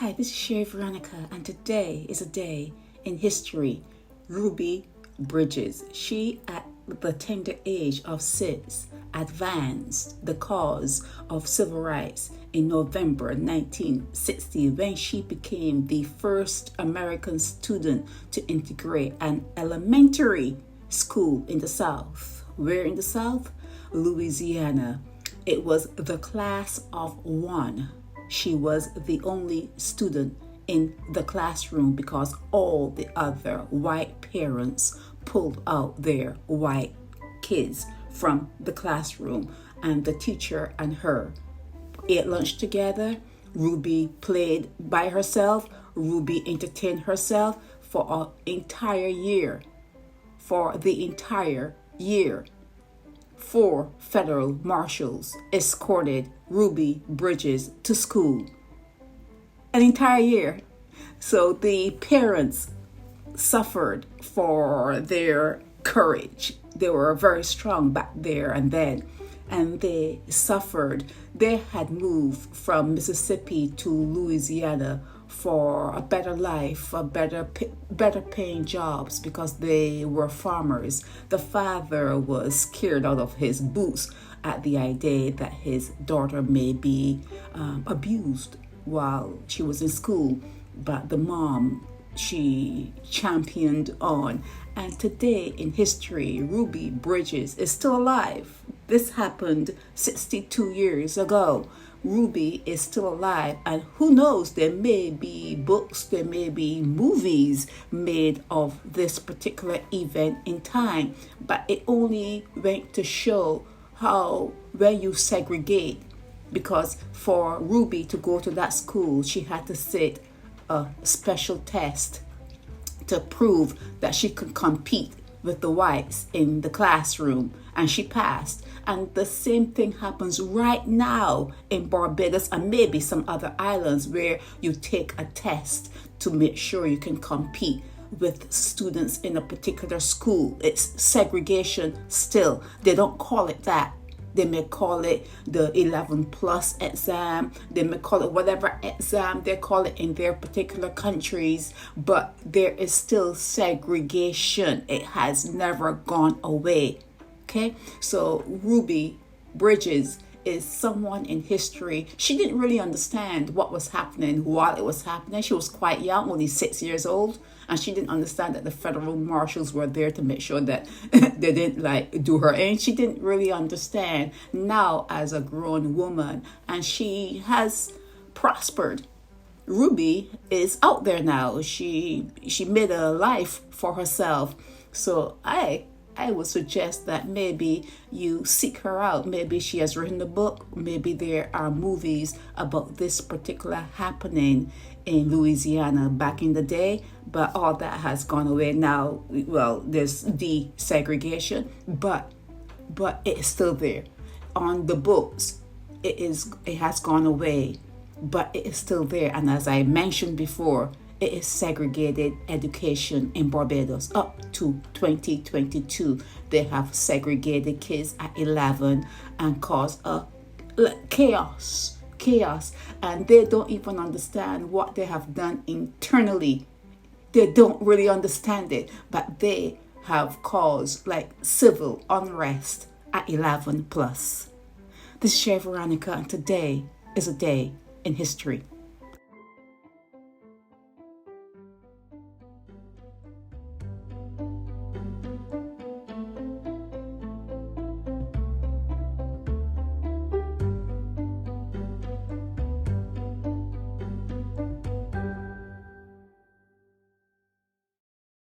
Hi, this is Sherry Veronica, and today is a day in history. Ruby Bridges. She, at the tender age of 6, advanced the cause of civil rights in November 1960 when she became the first American student to integrate an elementary school in the South. Where in the South? Louisiana. It was the class of one. She was the only student in the classroom because all the other white parents pulled out their white kids from the classroom, and the teacher and her ate lunch together. Ruby played by herself. Ruby entertained herself for an entire year. For the entire year, 4 federal marshals escorted Ruby Bridges to school. An entire year. So the parents suffered for their courage. They were very strong back there and then, and they suffered. They had moved from Mississippi to Louisiana for a better life, for better paying jobs because they were farmers. The father was scared out of his boots at the idea that his daughter may be abused while she was in school, but the mom, she championed on. And today in history, Ruby Bridges is still alive. This happened 62 years ago. Ruby is still alive, and who knows, there may be books, there may be movies made of this particular event in time, but it only went to show how when you segregate, because for Ruby to go to that school, she had to sit a special test to prove that she could compete with the whites in the classroom, and she passed. And the same thing happens right now in Barbados and maybe some other islands where you take a test to make sure you can compete with students in a particular school. It's segregation still. They don't call it that. They may call it the 11 plus exam. They may call it whatever exam they call it in their particular countries, but there is still segregation. It has never gone away. Okay, so Ruby Bridges is someone in history. She didn't really understand what was happening while it was happening. She was quite young, only 6 years old, and she didn't understand that the federal marshals were there to make sure that they didn't do her in. She didn't really understand. Now, as a grown woman, and she has prospered. Ruby is out there now. She made a life for herself. So I would suggest that maybe you seek her out. Maybe she has written a book. Maybe there are movies about this particular happening in Louisiana back in the day. But all that has gone away now. Well, there's desegregation, but it is still there. On the books, it has gone away, but it is still there. And as I mentioned before, it is segregated education in Barbados up to 2022. They have segregated kids at 11 and caused a chaos. And they don't even understand what they have done internally. They don't really understand it, but they have caused civil unrest at 11 plus. This is Sherry Veronica, and today is a day in history.